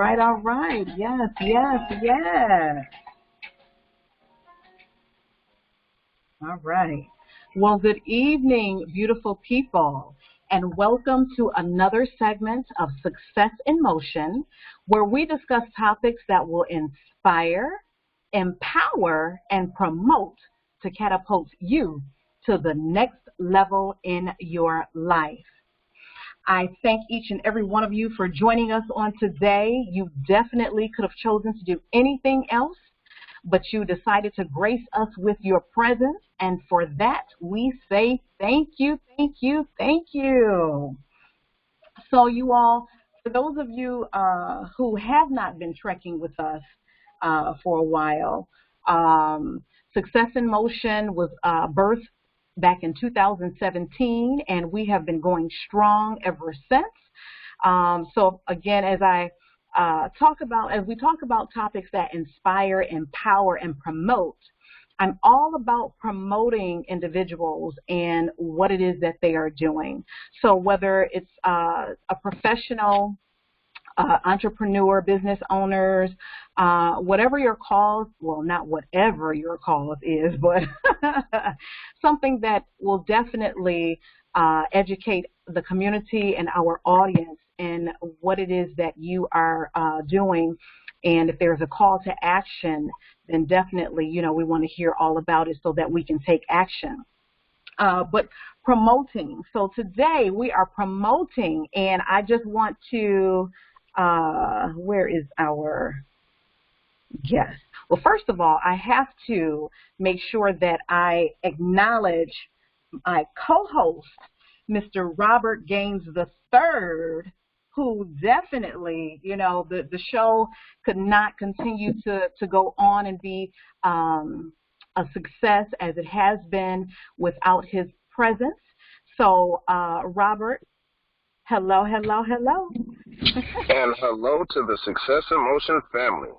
right, all right. Yes, yes, yes. All right. Well, good evening, beautiful people, and welcome to another segment of Success in Motion, where we discuss topics that will inspire, empower, and promote to catapult you to the next level in your life. I thank each and every one of you for joining us on today. You definitely could have chosen to do anything else, but you decided to grace us with your presence, and for that we say thank you, thank you, thank you. So you all, for those of you who have not been trekking with us for a while, Success in Motion was birthed back in 2017, and we have been going strong ever since. So again, as we talk about topics that inspire, empower, and promote, I'm all about promoting individuals and what it is that they are doing. So whether it's a professional, entrepreneur, business owners, whatever your cause, well, not whatever your cause is, but something that will definitely educate the community and our audience in what it is that you are doing. And if there's a call to action, then definitely, we want to hear all about it so that we can take action. But promoting. So today we are promoting, and I just want to, where is our guest? Well, first of all, I have to make sure that I acknowledge my co-host, Mr. Robert Gaines III, who definitely, the show could not continue to go on and be a success as it has been without his presence. So, Robert, hello, hello, hello. And hello to the Success in Motion family.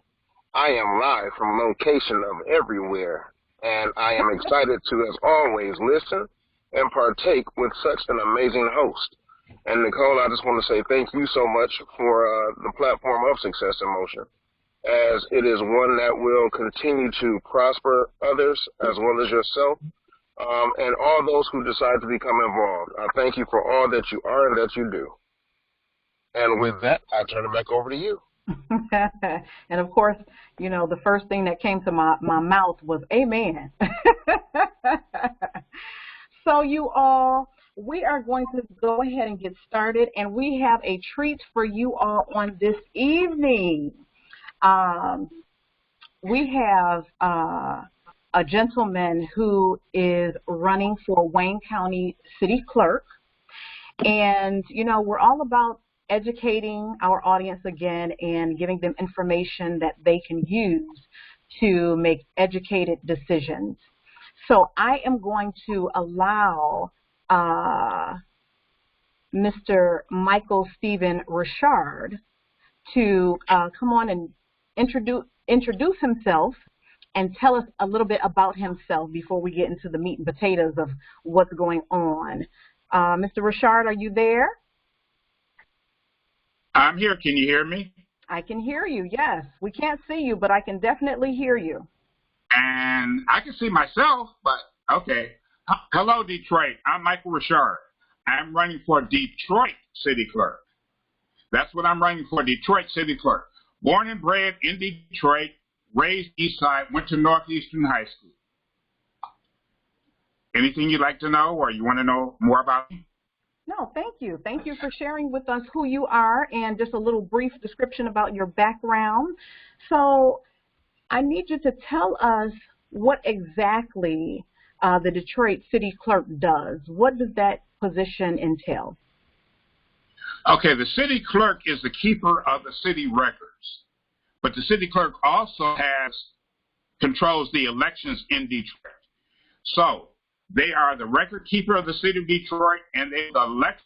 I am live from location of everywhere, and I am excited to, as always, listen and partake with such an amazing host. And Nicole, I just want to say thank you so much for the platform of Success in Motion, as it is one that will continue to prosper others as well as yourself, and all those who decide to become involved. I thank you for all that you are and that you do. And with that, I turn it back over to you. And of course, the first thing that came to my mouth was amen. So you all, we are going to go ahead and get started, and we have a treat for you all on this evening. We have a gentleman who is running for Wayne County City Clerk, and, we're all about educating our audience again and giving them information that they can use to make educated decisions. So I am going to allow Mr. Michael Stephen Ri'chard to come on and introduce himself and tell us a little bit about himself before we get into the meat and potatoes of what's going on. Mr. Ri'chard, are you there? I'm here. Can you hear me? I can hear you, yes. We can't see you, but I can definitely hear you. And I can see myself, but okay. Hello, Detroit. I'm Michael Ri'chard. I'm running for Detroit City Clerk. That's what I'm running for, Detroit City Clerk. Born and bred in Detroit, raised East Side, went to Northeastern High School. Anything you'd like to know, or you want to know more about me? No, thank you. Thank you for sharing with us who you are and just a little brief description about your background. So I need you to tell us what exactly the Detroit City Clerk does. What does that position entail? Okay, the city clerk is the keeper of the city records, but the city clerk also controls the elections in Detroit. So they are the record keeper of the city of Detroit, and they elect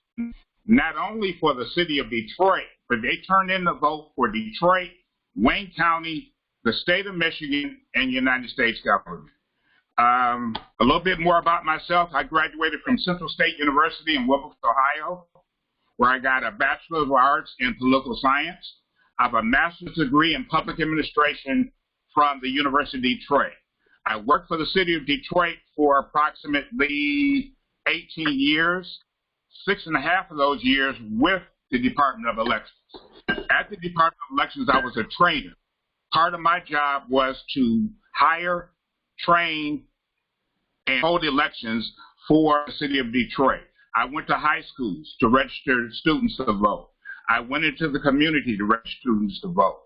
not only for the city of Detroit, but they turn in the vote for Detroit, Wayne County, the state of Michigan, and United States government. A little bit more about myself. I graduated from Central State University in Wilkes, Ohio, where I got a Bachelor of Arts in Political Science. I have a master's degree in public administration from the University of Detroit. I worked for the city of Detroit for approximately 18 years, 6.5 of those years with the Department of Elections. At the Department of Elections, I was a trainer. Part of my job was to hire, train, and hold elections for the city of Detroit. I went to high schools to register students to vote. I went into the community to register students to vote.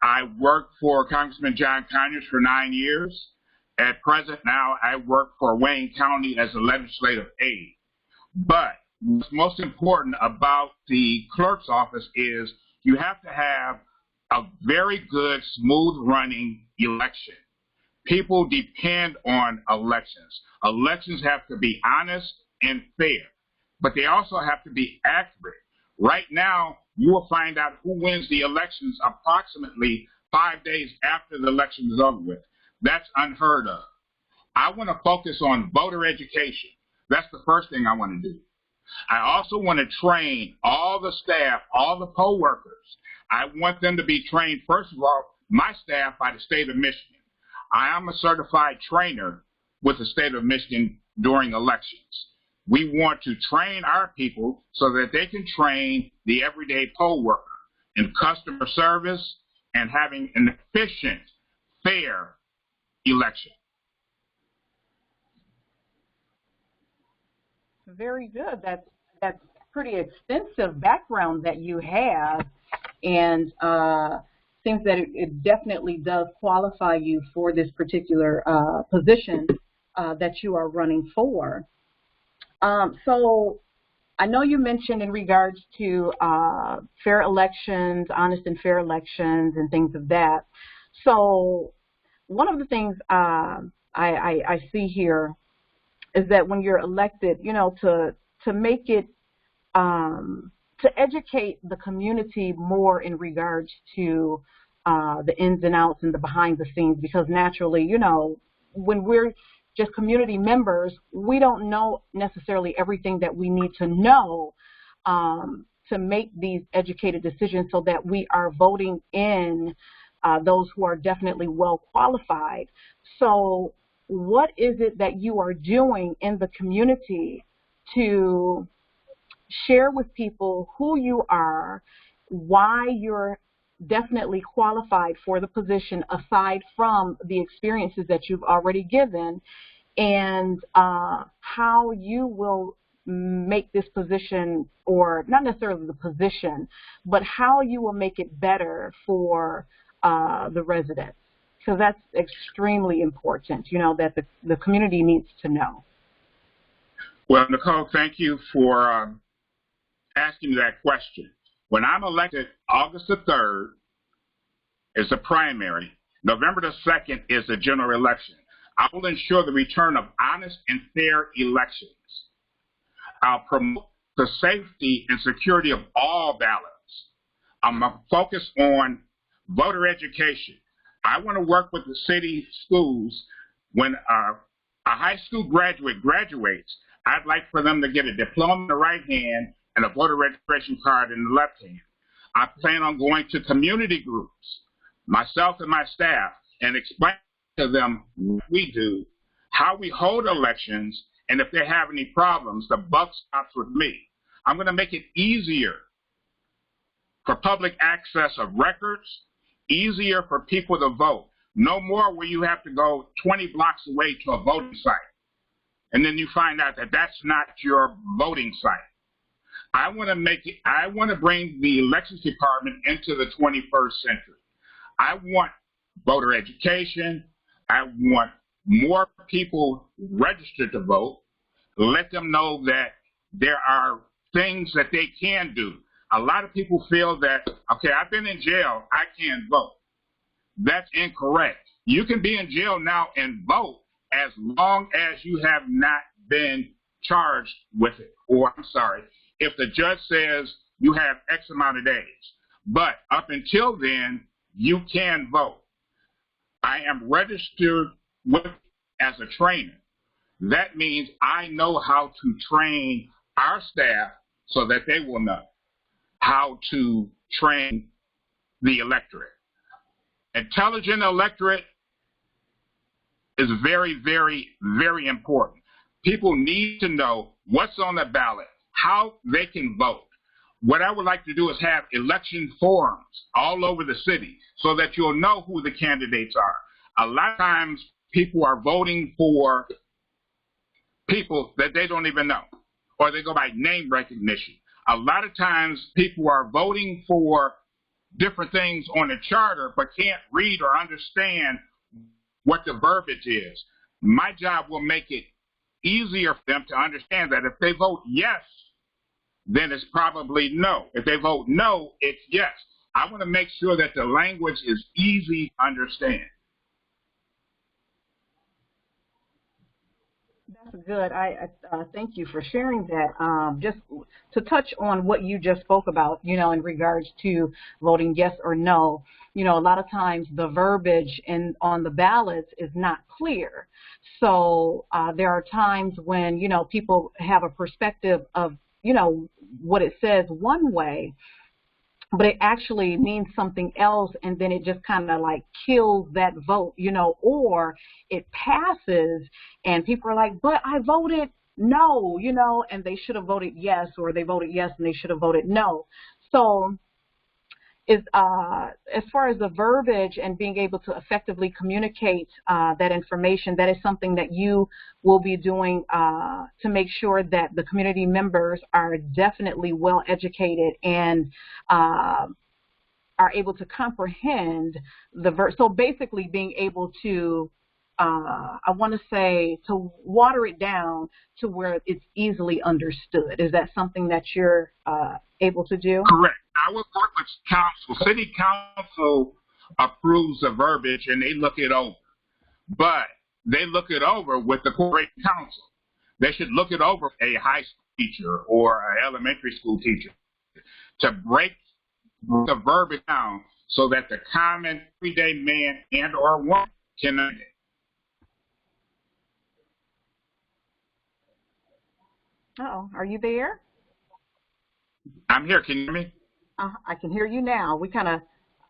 I worked for Congressman John Conyers for 9 years. At present now, I work for Wayne County as a legislative aide. But what's most important about the clerk's office is you have to have a very good, smooth-running election. People depend on elections. Elections have to be honest and fair, but they also have to be accurate. Right now, you will find out who wins the elections approximately 5 days after the election is over with. That's unheard of. I want to focus on voter education. That's the first thing I want to do. I also want to train all the staff, all the poll workers. I want them to be trained, first of all, my staff by the state of Michigan. I am a certified trainer with the state of Michigan during elections. We want to train our people so that they can train the everyday poll worker in customer service and having an efficient, fair election. Very good. That's pretty extensive background that you have, and seems that it definitely does qualify you for this particular position that you are running for. So I know you mentioned in regards to fair elections, honest and fair elections, and things of that. So one of the things I see here is that when you're elected, you know, to make it, to educate the community more in regards to the ins and outs and the behind the scenes, because naturally, you know, when we're just community members, we don't know necessarily everything that we need to know to make these educated decisions so that we are voting in those who are definitely well qualified. So what is it that you are doing in the community to share with people who you are, why you're definitely qualified for the position aside from the experiences that you've already given, and how you will make this position, or not necessarily the position, but how you will make it better for the residents? Because that's extremely important, you know, that the community needs to know. Well, Nicole, thank you for asking me that question. When I'm elected, August the 3rd is the primary. November the 2nd is the general election. I will ensure the return of honest and fair elections. I'll promote the safety and security of all ballots. I'm going to focus on voter education. I want to work with the city schools. When a high school graduate graduates, I'd like for them to get a diploma in the right hand and a voter registration card in the left hand. I plan on going to community groups, myself and my staff, and explain to them what we do, how we hold elections, and if they have any problems, the buck stops with me. I'm going to make it easier for public access of records, easier for people to vote. No more where you have to go 20 blocks away to a voting site, and then you find out that that's not your voting site. I want to bring the elections department into the 21st century. I want voter education. I want more people registered to vote. Let them know that there are things that they can do. A lot of people feel that, okay, I've been in jail, I can't vote. That's incorrect. You can be in jail now and vote as long as you have not been charged with it. Or, I'm sorry, if the judge says you have X amount of days. But up until then, you can vote. I am registered as a trainer. That means I know how to train our staff so that they will know how to train the electorate. Intelligent electorate is very, very, very important. People need to know what's on the ballot, how they can vote. What I would like to do is have election forums all over the city so that you'll know who the candidates are. A lot of times people are voting for people that they don't even know, or they go by name recognition. A lot of times people are voting for different things on the charter but can't read or understand what the verbiage is. My job will make it easier for them to understand that if they vote yes, then it's probably no. If they vote no, it's yes. I want to make sure that the language is easy to understand. That's good. I thank you for sharing that. Just to touch on what you just spoke about, in regards to voting yes or no, a lot of times the verbiage on the ballots is not clear. So there are times when, people have a perspective of, what it says one way, but it actually means something else, and then it just kind of like kills that vote, or it passes and people are like, but I voted no, and they should have voted yes, or they voted yes and they should have voted no. So as far as the verbiage and being able to effectively communicate that information, that is something that you will be doing to make sure that the community members are definitely well educated and are able to comprehend the so basically being able to I want to say to water it down to where it's easily understood. Is that something that you're able to do? Correct. I would work with council. City council approves the verbiage and they look it over. But they look it over with the corporation council. They should look it over with a high school teacher or an elementary school teacher to break the verbiage down so that the common everyday man and or woman can understand it. Uh-oh, are you there? I'm here. Can you hear me? I can hear you now. We kind of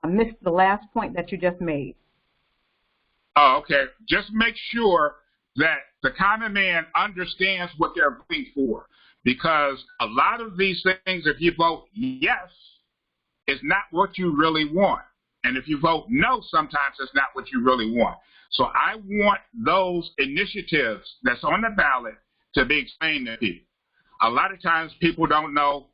missed the last point that you just made. Oh, okay. Just make sure that the common man understands what they're voting for, because a lot of these things, if you vote yes, is not what you really want. And if you vote no, sometimes it's not what you really want. So I want those initiatives that's on the ballot to be explained to people. A lot of times people don't know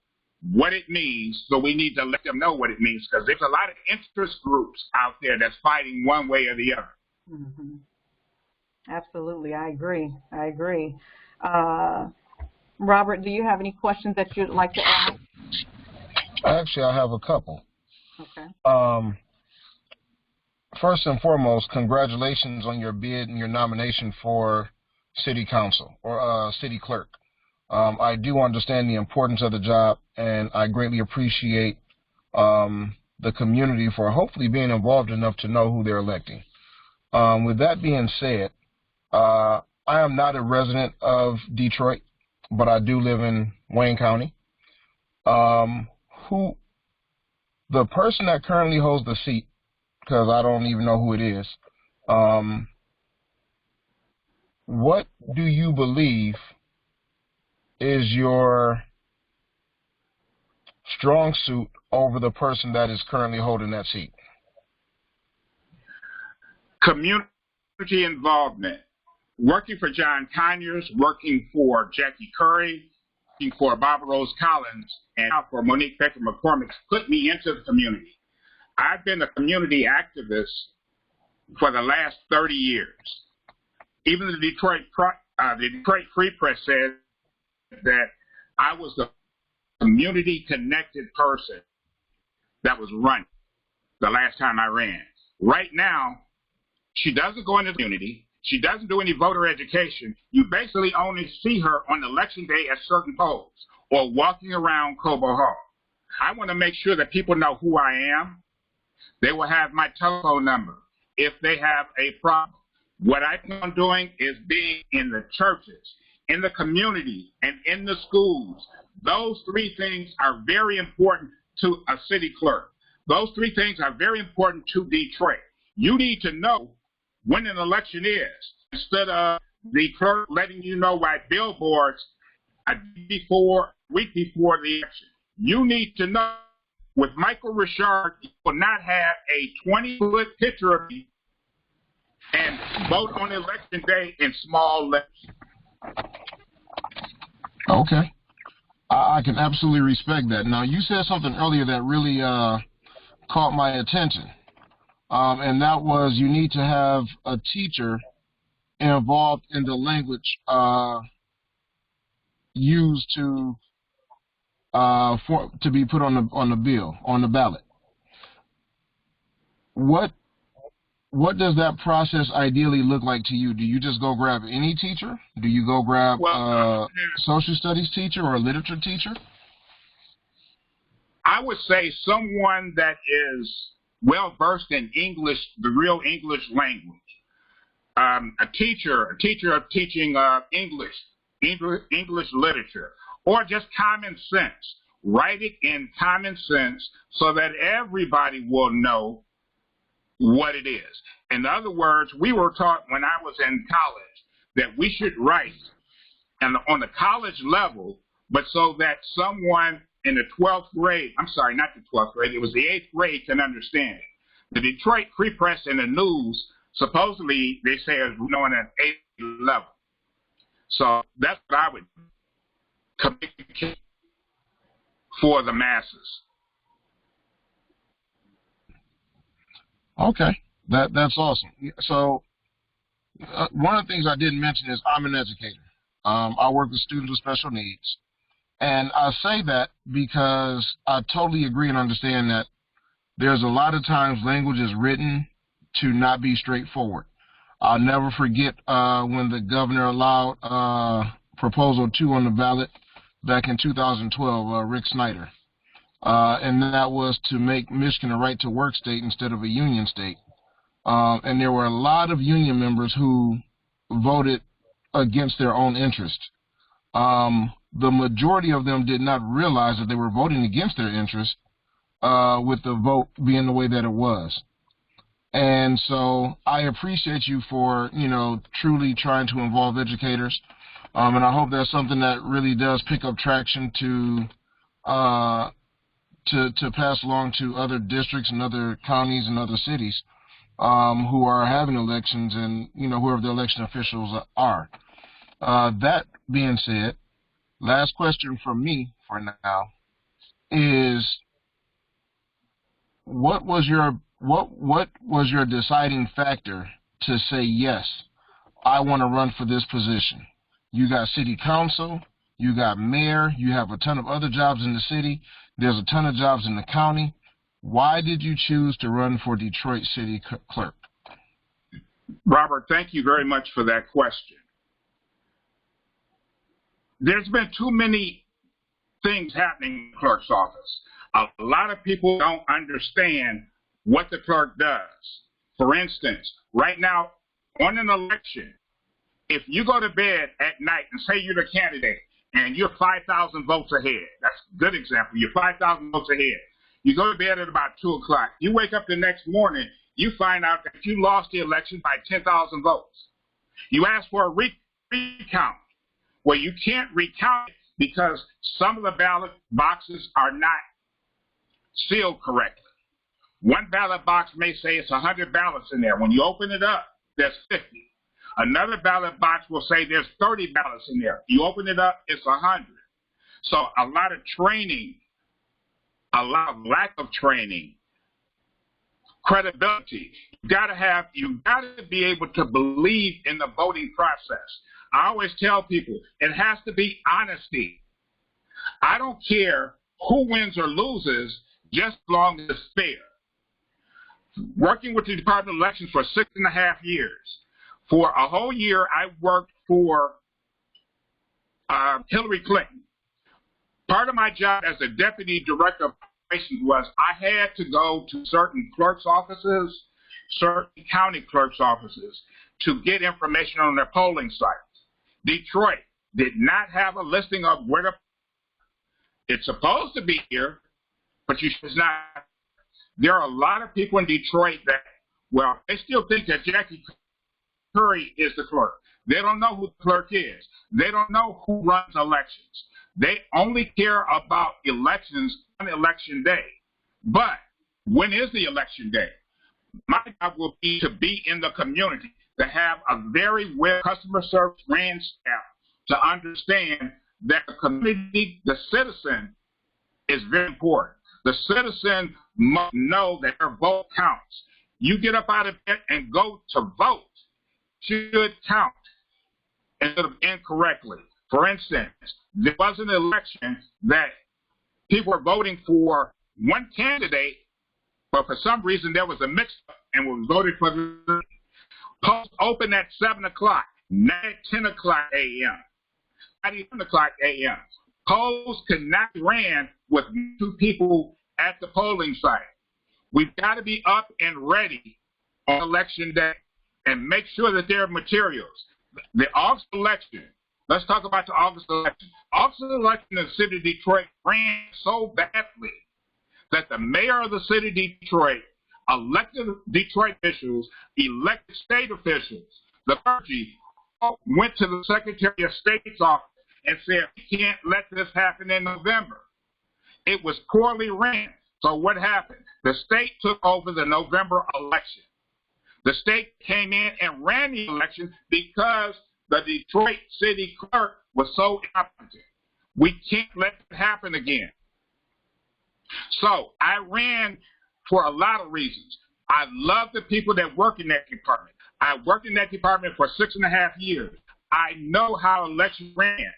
what it means, so we need to let them know what it means, because there's a lot of interest groups out there that's fighting one way or the other. Mm-hmm. Absolutely, I agree. Robert, do you have any questions that you'd like to ask? Actually, I have a couple. Okay. First and foremost, congratulations on your bid and your nomination for city council or city clerk. I do understand the importance of the job, and I greatly appreciate the community for hopefully being involved enough to know who they're electing. With that being said, I am not a resident of Detroit, but I do live in Wayne County. The person that currently holds the seat, because I don't even know who it is, what do you believe is your strong suit over the person that is currently holding that seat? Community involvement. Working for John Conyers, working for Jackie Curry, working for Barbara Rose Collins, and now for Monique Baker McCormick put me into the community. I've been a community activist for the last 30 years. Even the Detroit Free Press said that I was the community-connected person that was running the last time I ran. Right now, she doesn't go into the community. She doesn't do any voter education. You basically only see her on election day at certain polls or walking around Cobo Hall. I want to make sure that people know who I am. They will have my telephone number if they have a problem. What I plan on doing is being in the churches, in the community, and in the schools. Those three things are very important to a city clerk. Those three things are very important to Detroit. You need to know when an election is, instead of the clerk letting you know by billboards a week before the election. You need to know. With Michael Ri'chard, you will not have a 20-foot picture of me and vote on election day in small letters. Okay. I can absolutely respect that. Now, you said something earlier that really caught my attention, and that was you need to have a teacher involved in the language used to be put on the ballot. What does that process ideally look like to you? Do you just go grab any teacher? Do you go grab a social studies teacher or a literature teacher? I would say someone that is well versed in English, the real English language. A teacher of teaching English literature, or just common sense. Write it in common sense so that everybody will know what it is. In other words, we were taught when I was in college that we should write on the college level, but so that someone in the 12th grade, I'm sorry, not the 12th grade, it was the 8th grade can understand it. The Detroit Free Press and the news, supposedly, they say is known at 8th level. So that's what I would communicate for the masses. Okay, that's awesome. So one of the things I didn't mention is I'm an educator. I work with students with special needs. And I say that because I totally agree and understand that there's a lot of times language is written to not be straightforward. I'll never forget when the governor allowed Proposal 2 on the ballot back in 2012, Rick Snyder. And that was to make Michigan a right-to-work state instead of a union state. And there were a lot of union members who voted against their own interest. The majority of them did not realize that they were voting against their interest with the vote being the way that it was. And so I appreciate you for, truly trying to involve educators. And I hope that's something that really does pick up traction to pass along to other districts and other counties and other cities who are having elections and, whoever the election officials are. That being said, last question from me for now is what was your deciding factor to say, yes, I want to run for this position? You got city council, you got mayor, you have a ton of other jobs in the city, there's a ton of jobs in the county. Why did you choose to run for Detroit City Clerk? Robert, thank you very much for that question. There's been too many things happening in the clerk's office. A lot of people don't understand what the clerk does. For instance, right now on an election, if you go to bed at night and say you're the candidate and you're 5,000 votes ahead, that's a good example, you're 5,000 votes ahead. You go to bed at about 2 o'clock. You wake up the next morning, you find out that you lost the election by 10,000 votes. You ask for a recount. Well, you can't recount it because some of the ballot boxes are not sealed correctly. One ballot box may say it's 100 ballots in there. When you open it up, there's 50. Another ballot box will say there's 30 ballots in there. You open it up, it's 100. So a lot of training, a lot of lack of training, credibility. You gotta be able to believe in the voting process. I always tell people it has to be honesty. I don't care who wins or loses, just as long as it's fair. Working with the Department of Elections for 6.5 years. For a whole year, I worked for Hillary Clinton. Part of my job as a deputy director of operations was I had to go to certain clerks' offices, certain county clerks' offices to get information on their polling sites. Detroit did not have a listing of where it's supposed to be here, but it's not. There are a lot of people in Detroit that, well, they still think that Jackie Curry is the clerk. They don't know who the clerk is. They don't know who runs elections. They only care about elections on election day. But when is the election day? My job will be to be in the community, to have a very well customer service ran staff, to understand that the community, the citizen, is very important. The citizen must know that their vote counts. You get up out of bed and go to vote should count instead of incorrectly. For instance, there was an election that people were voting for one candidate, but for some reason there was a mix-up and was voted for the polls open at 7 o'clock, not at 10 o'clock a.m., not 11 o'clock a.m. Polls could not be ran with 2 people at the polling site. We've got to be up and ready on election day and make sure that there are materials. The August election, let's talk about the August election. August election in the city of Detroit ran so badly that the mayor of the city of Detroit, elected Detroit officials, elected state officials, the clergy, went to the Secretary of State's office and said, we can't let this happen in November. It was poorly ran. So what happened? The state took over the November election. The state came in and ran the election because the Detroit City Clerk was so incompetent. We can't let it happen again. So I ran for a lot of reasons. I love the people that work in that department. I worked in that department for 6.5 years. I know how elections ran.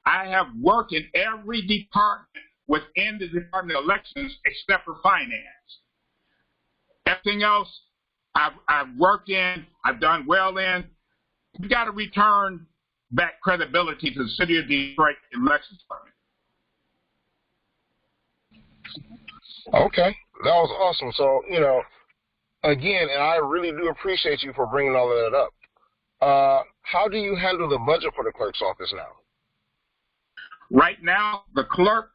I have worked in every department within the Department of Elections except for finance. Everything else I've worked in, I've done well in. We got to return back credibility to the city of Detroit Elections Department. Okay, that was awesome. So, again, and I really do appreciate you for bringing all of that up. How do you handle the budget for the clerk's office now? Right now, the clerk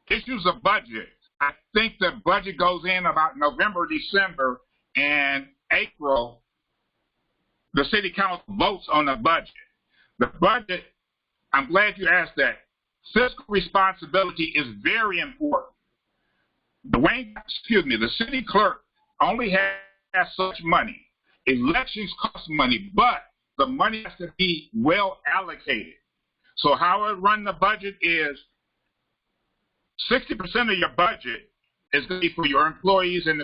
issues a budget. I think the budget goes in about November, December, and April. The city council votes on the budget. The budget, I'm glad you asked that. Fiscal responsibility is very important. The city clerk only has such money. Elections cost money, but the money has to be well allocated. So how I run the budget is 60% of your budget is going to be for your employees and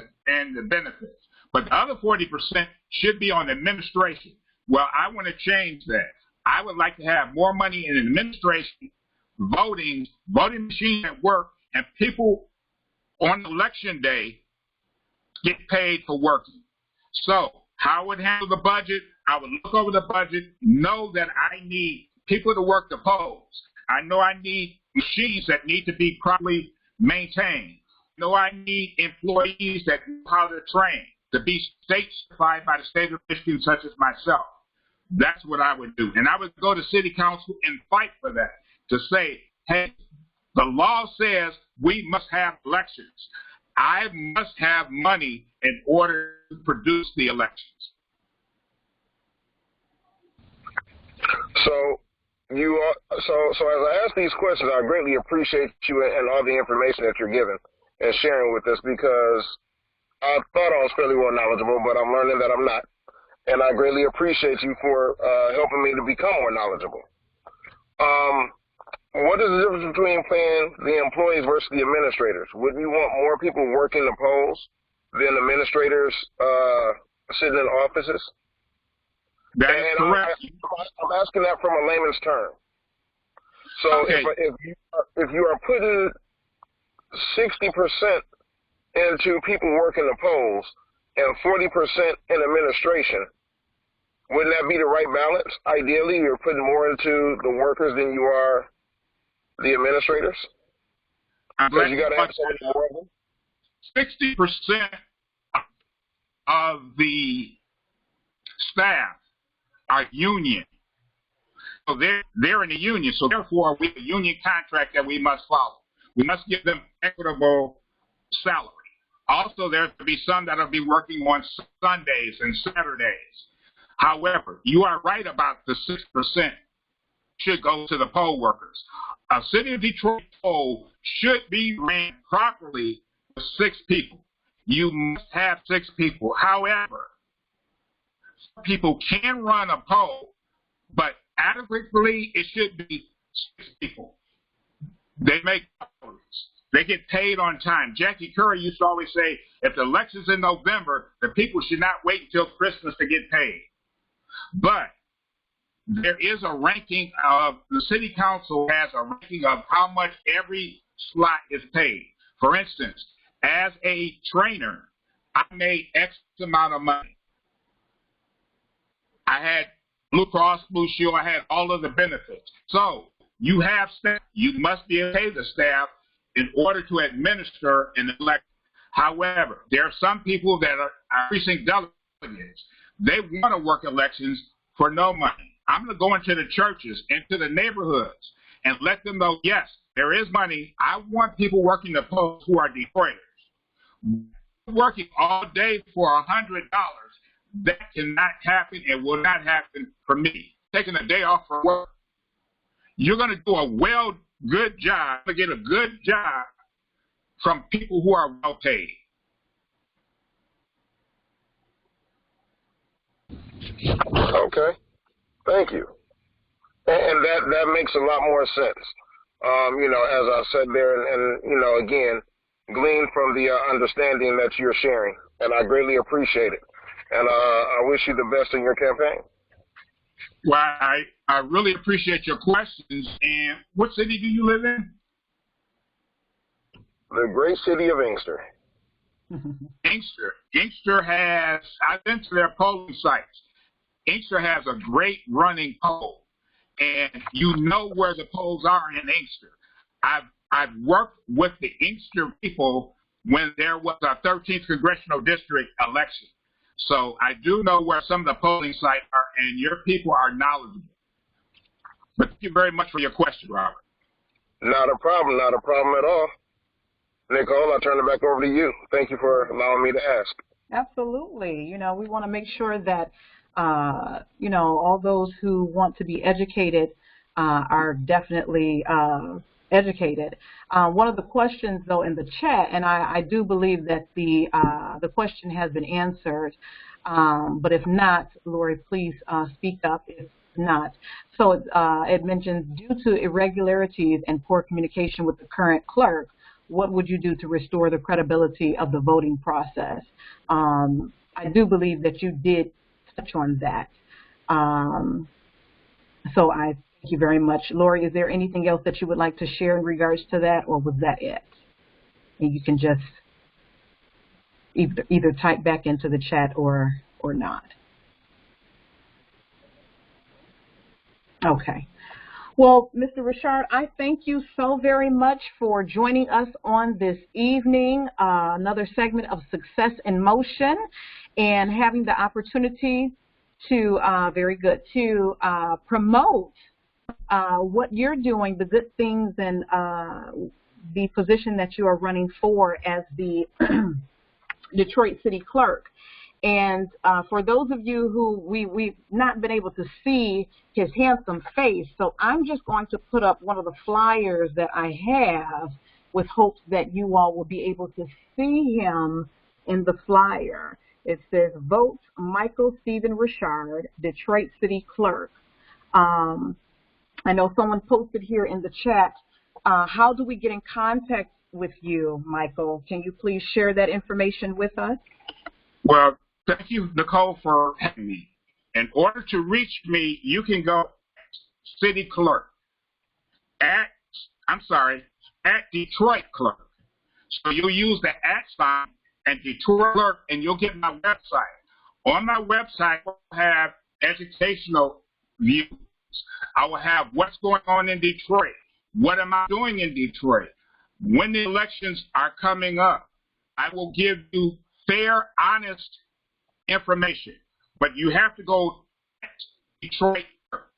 the benefits. But the other 40% should be on administration. Well, I want to change that. I would like to have more money in administration, voting machines at work, and people on election day get paid for working. So how I would handle the budget, I would look over the budget, know that I need people to work the polls. I know I need machines that need to be properly maintained. I know I need employees that know how to train, to be state certified by the state of Michigan, such as myself. That's what I would do. And I would go to city council and fight for that, to say, hey, the law says we must have elections. I must have money in order to produce the elections. So as I ask these questions, I greatly appreciate you and all the information that you're giving and sharing with us, because I thought I was fairly well knowledgeable, but I'm learning that I'm not. And I greatly appreciate you for helping me to become more knowledgeable. What is the difference between paying the employees versus the administrators? Would you want more people working the polls than administrators sitting in offices? That is correct. I'm asking that from a layman's term. So okay. if you are putting 60% into people working the polls and 40% in administration, wouldn't that be the right balance? Ideally, you're putting more into the workers than you are the administrators? Because you got to have so many more of them. 60% of the staff are union. So they're in a union. So therefore, we have a union contract that we must follow. We must give them equitable salary. Also, there will be some that will be working on Sundays and Saturdays. However, you are right about the 6% should go to the poll workers. A City of Detroit poll should be ran properly with 6 people. You must have 6 people. However, some people can run a poll, but adequately it should be 6 people. They make salaries. They get paid on time. Jackie Curry used to always say, if the election's in November, the people should not wait until Christmas to get paid. But there is a ranking of, the city council has a ranking of how much every slot is paid. For instance, as a trainer, I made X amount of money. I had Blue Cross Blue Shield, I had all of the benefits. So you have staff, you must be able to pay the staff in order to administer an election. However, there are some people that are precinct delegates. They want to work elections for no money. I'm going to go into the churches, into the neighborhoods, and let them know, yes, there is money. I want people working the polls who are Detroiters. Working all day for $100, that cannot happen. It will not happen for me. Taking a day off from work. You're going to do a good job, to get a good job from people who are well paid. Okay, thank you. And that makes a lot more sense. You know, as I said there, and you know, again, glean from the understanding that you're sharing, and I greatly appreciate it. And I wish you the best in your campaign. Well, I really appreciate your questions. And what city do you live in? The great city of Inkster. Inkster has, I've been to their polling sites. Inkster has a great running poll, and you know where the polls are in Inkster. I've worked with the Inkster people when there was a 13th congressional district election. So I do know where some of the polling sites are, and your people are knowledgeable. But thank you very much for your question, Robert. Not a problem at all. Nicole, I'll turn it back over to you. Thank you for allowing me to ask. Absolutely. You know, we want to make sure that, you know, all those who want to be educated are definitely educated. One of the questions, though, in the chat, and I do believe that the question has been answered, but if not, Lori, please speak up if not. So it mentions, due to irregularities and poor communication with the current clerk, what would you do to restore the credibility of the voting process? I do believe that you did touch on that. So I thank you very much. Lori, is there anything else that you would like to share in regards to that, or was that it? And you can just either type back into the chat or not. Okay. Well, Mr. Ri'chard, I thank you so very much for joining us on this evening, another segment of Success in Motion, and having the opportunity to, to promote what you're doing, the good things, and the position that you are running for as the Detroit City Clerk. And for those of you who we've not been able to see his handsome face, so I'm just going to put up one of the flyers that I have with hopes that you all will be able to see him in the flyer. It says, "Vote Michael Stephen Ri'chard, Detroit City Clerk." I know someone posted here in the chat, how do we get in contact with you, Michael? Can you please share that information with us? Well, thank you, Nicole, for having me. In order to reach me, you can go City Clerk at Detroit Clerk. So you'll use the @ sign and Detroit Clerk, and you'll get my website. On my website, we'll have educational views. I will have what's going on in Detroit. What am I doing in Detroit? When the elections are coming up, I will give you fair, honest information. But you have to go at Detroit Clerk.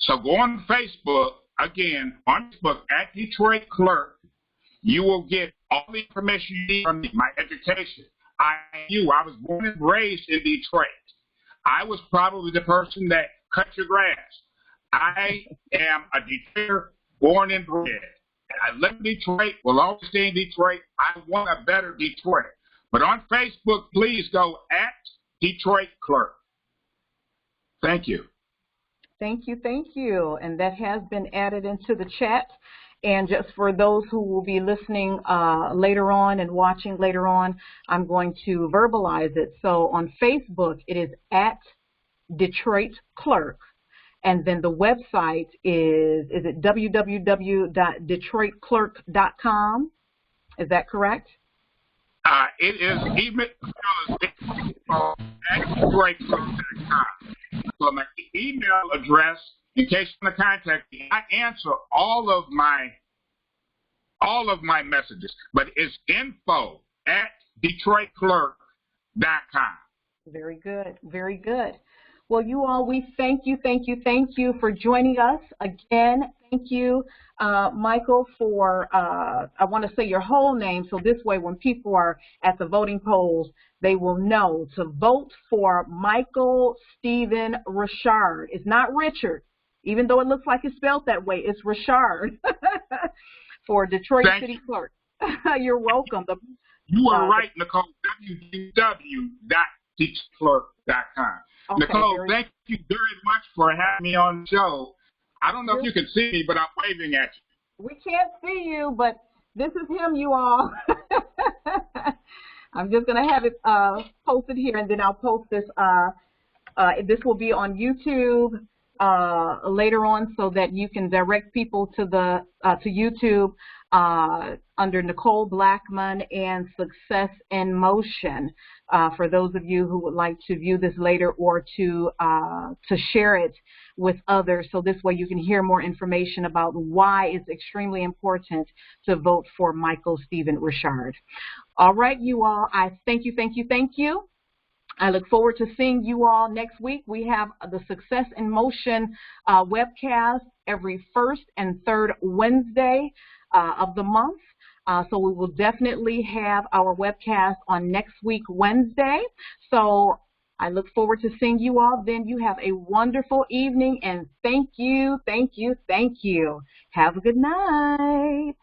So go on Facebook, again, on Facebook, at Detroit Clerk. You will get all the information you need from me, my education. I was born and raised in Detroit. I was probably the person that cut your grass. I am a Detroiter, born and bred. I live in Detroit, will always stay in Detroit. I want a better Detroit. But on Facebook, please go at Detroit Clerk. Thank you. Thank you, thank you. And that has been added into the chat. And just for those who will be listening later on and watching later on, I'm going to verbalize it. So on Facebook, it is at Detroit Clerk. And then the website is it www.detroitclerk.com? Is that correct? It is email at DetroitClerk.com. So my email address, in case you want to contact me, I answer all of my messages, but it's info at DetroitClerk.com. Very good, very good. Well, you all, we thank you for joining us again. Thank you, Michael, for, I want to say your whole name, so this way when people are at the voting polls, they will know to vote for Michael Stephen Ri'chard. It's not Richard, even though it looks like it's spelled that way. It's Ri'chard for Detroit City Clerk. You're welcome. You are right, Nicole, www.detroitclerk.com. Okay, Nicole, thank you very much for having me on the show. I don't know if you can see me, but I'm waving at you. We can't see you, but this is him, you all. I'm just going to have it posted here, and then I'll post this. This will be on YouTube later on, so that you can direct people to the to YouTube under Nicole Blackman and Success in Motion. For those of you who would like to view this later or to share it with others, so this way you can hear more information about why it's extremely important to vote for Michael Stephen Ri'chard. All right, you all, I thank you. I look forward to seeing you all next week. We have the Success in Motion webcast every first and third Wednesday of the month. So we will definitely have our webcast on next week, Wednesday. So I look forward to seeing you all then. You have a wonderful evening, and thank you. Have a good night.